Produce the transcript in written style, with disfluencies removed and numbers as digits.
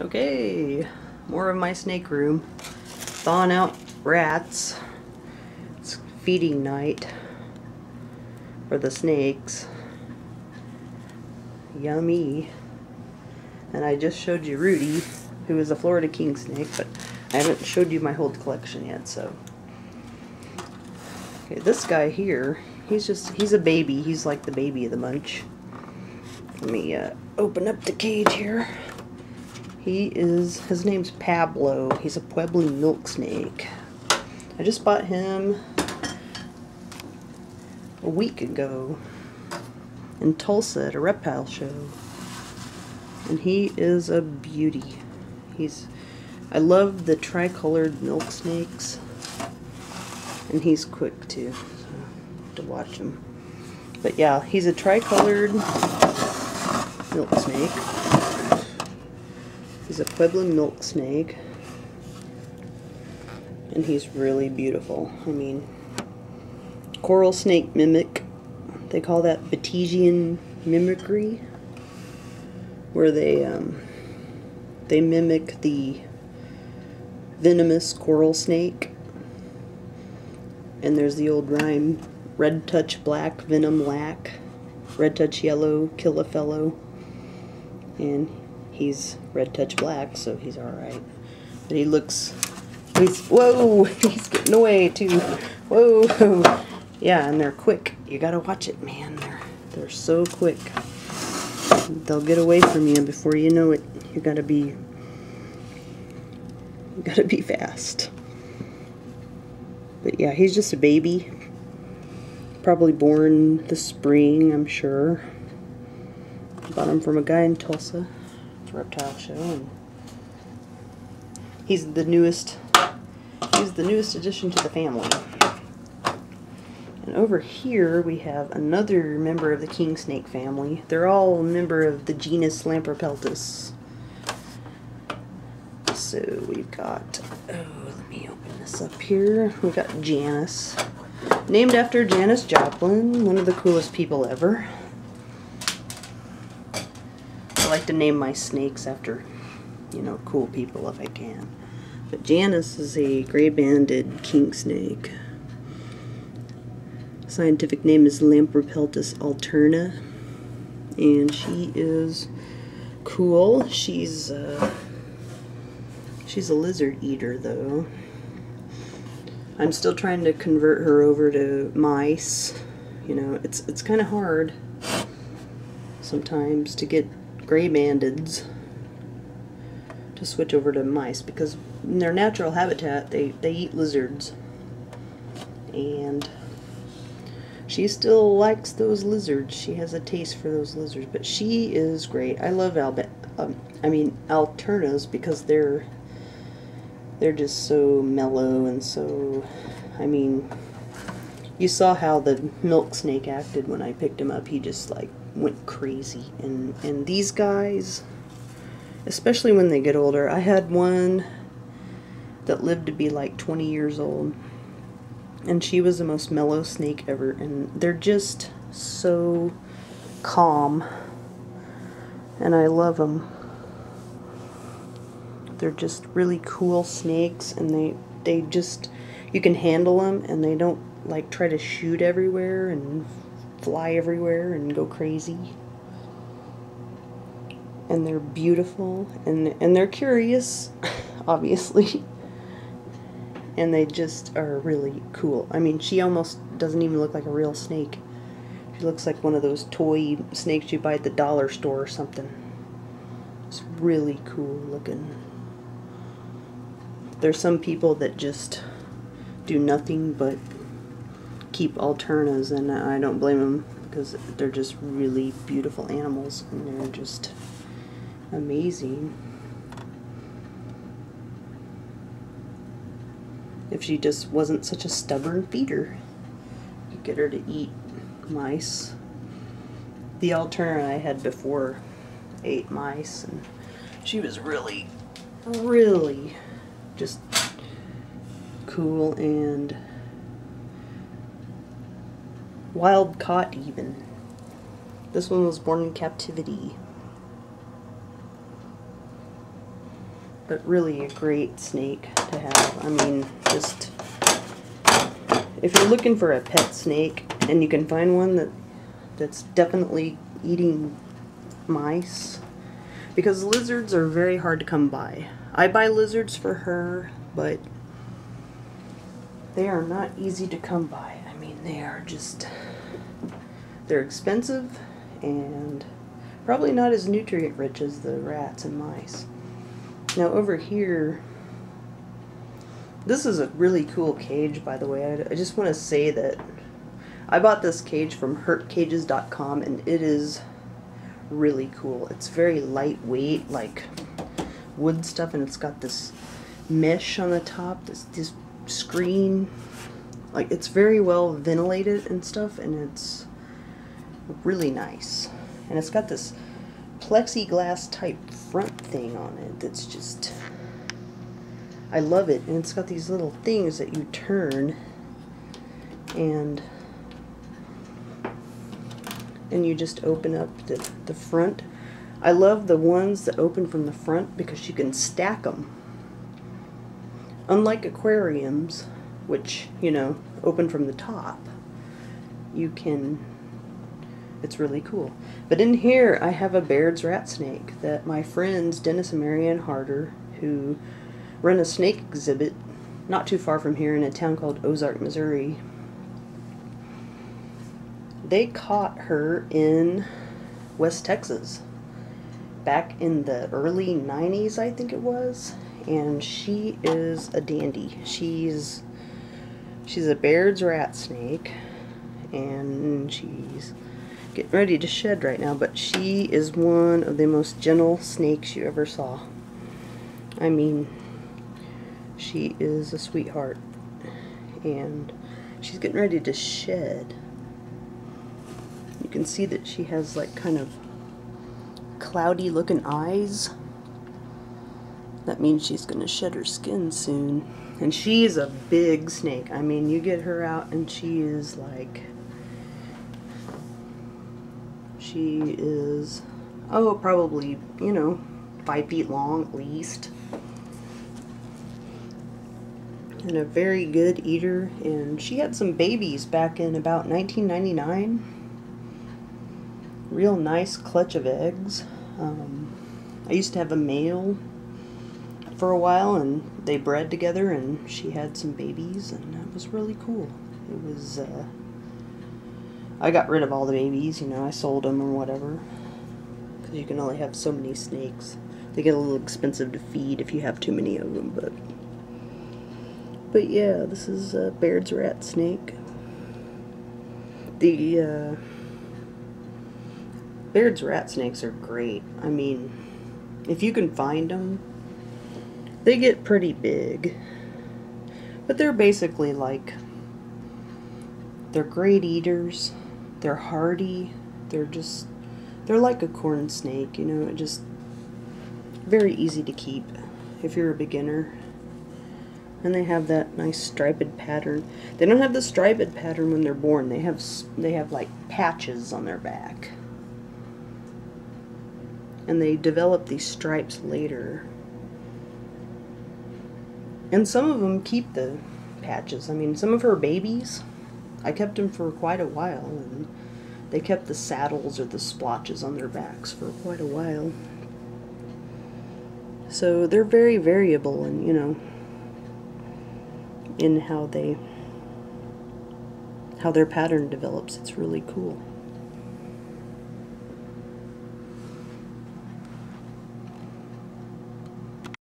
Okay, more of my snake room. Thawing out rats. It's feeding night for the snakes. Yummy. And I just showed you Rudy, who is a Florida king snake, but I haven't showed you my whole collection yet, so. Okay, this guy here, he's a baby. He's like the baby of the bunch. Let me open up the cage here. His name's Pablo. He's a Pueblo milk snake. I just bought him a week ago in Tulsa at a reptile show. And he is a beauty. I love the tricolored milk snakes. And he's quick too, so to watch him. But yeah, he's a tricolored milk snake. He's a Pueblo milk snake. And he's really beautiful. I mean, coral snake mimic. They call that Batesian mimicry, where they mimic the venomous coral snake. And there's the old rhyme, red touch black, venom lack, red touch yellow, kill a fellow. And he's red touch black, so he's alright. But he looks, whoa, he's getting away too. Whoa. Yeah, and they're quick. You gotta watch it, man. They're so quick. They'll get away from you before you know it. You gotta be fast. But yeah, he's just a baby. Probably born this spring, I'm sure. Bought him from a guy in Tulsa. It's a reptile show, and he's the newest addition to the family. And over here we have another member of the king snake family. They're all a member of the genus Lamprepeltis. So we've got, let me open this up here. We've got Janice, named after Janis Joplin, one of the coolest people ever. I like to name my snakes after, you know, cool people if I can. But Janice is a gray-banded king snake. Scientific name is Lamprepeltis alterna, and she is cool. She's a lizard eater, though. I'm still trying to convert her over to mice. You know, it's kind of hard sometimes to get gray bandeds to switch over to mice, because in their natural habitat they eat lizards, and she still likes those lizards. She has a taste for those lizards, but she is great. I love alternas, because they're just so mellow and so, I mean, you saw how the milk snake acted when I picked him up. He just like went crazy. And these guys, especially when they get older, I had one that lived to be like 20 years old, and she was the most mellow snake ever, and they're just so calm, and I love them. They're just really cool snakes, and they just, you can handle them, and they don't like try to shoot everywhere and fly everywhere and go crazy. And they're beautiful, and they're curious, obviously. And they just are really cool. I mean, she almost doesn't even look like a real snake. She looks like one of those toy snakes you buy at the dollar store or something. It's really cool looking. There's some people that just do nothing but keep alternas, and I don't blame them, because they're just really beautiful animals, and they're just amazing. If she just wasn't such a stubborn feeder, you could get her to eat mice. The alterna I had before ate mice, and she was really just cool and wild caught even. This one was born in captivity. but really a great snake to have. I mean, just if you're looking for a pet snake and you can find one that's definitely eating mice, because lizards are very hard to come by. I buy lizards for her, but they are not easy to come by. I mean, they're expensive and probably not as nutrient rich as the rats and mice. Now over here, this is a really cool cage, by the way. I just want to say that I bought this cage from herpcages.com, and it is really cool. It's very lightweight, like wood stuff, and it's got this mesh on the top, this screen. Like, it's very well ventilated and stuff, and it's really nice. And it's got this plexiglass type front thing on it that's just, I love it. And it's got these little things that you turn and you just open up the front. I love the ones that open from the front because you can stack them. Unlike aquariums, which, you know, open from the top, you can, it's really cool. But in here I have a Baird's rat snake that my friends Dennis and Marianne Harder, who run a snake exhibit not too far from here in a town called Ozark, Missouri, they caught her in West Texas back in the early 90s, I think it was, and she is a dandy. She's a Baird's rat snake, and she's getting ready to shed right now, but she is one of the most gentle snakes you ever saw. I mean, she is a sweetheart, and she's getting ready to shed. You can see that she has like kind of cloudy looking eyes. That means she's going to shed her skin soon. And she's a big snake. I mean, you get her out and she is like, she is, oh, probably, you know, 5 feet long at least. And a very good eater. And she had some babies back in about 1999. Real nice clutch of eggs. I used to have a male for a while, and they bred together, and she had some babies, and that was really cool. It was, I got rid of all the babies, you know, I sold them or whatever, because you can only have so many snakes. They get a little expensive to feed if you have too many of them, but yeah, this is a Baird's rat snake. The, Baird's rat snakes are great. I mean, if you can find them, they get pretty big. But they're basically like, they're great eaters. They're hardy. They're like a corn snake, you know, just very easy to keep if you're a beginner. And they have that nice striped pattern. They don't have the striped pattern when they're born. They have like patches on their back. And they develop these stripes later. And some of them keep the patches. I mean, some of her babies, I kept them for quite a while, and they kept the saddles or the splotches on their backs for quite a while. So they're very variable, and you know, in how their pattern develops. It's really cool.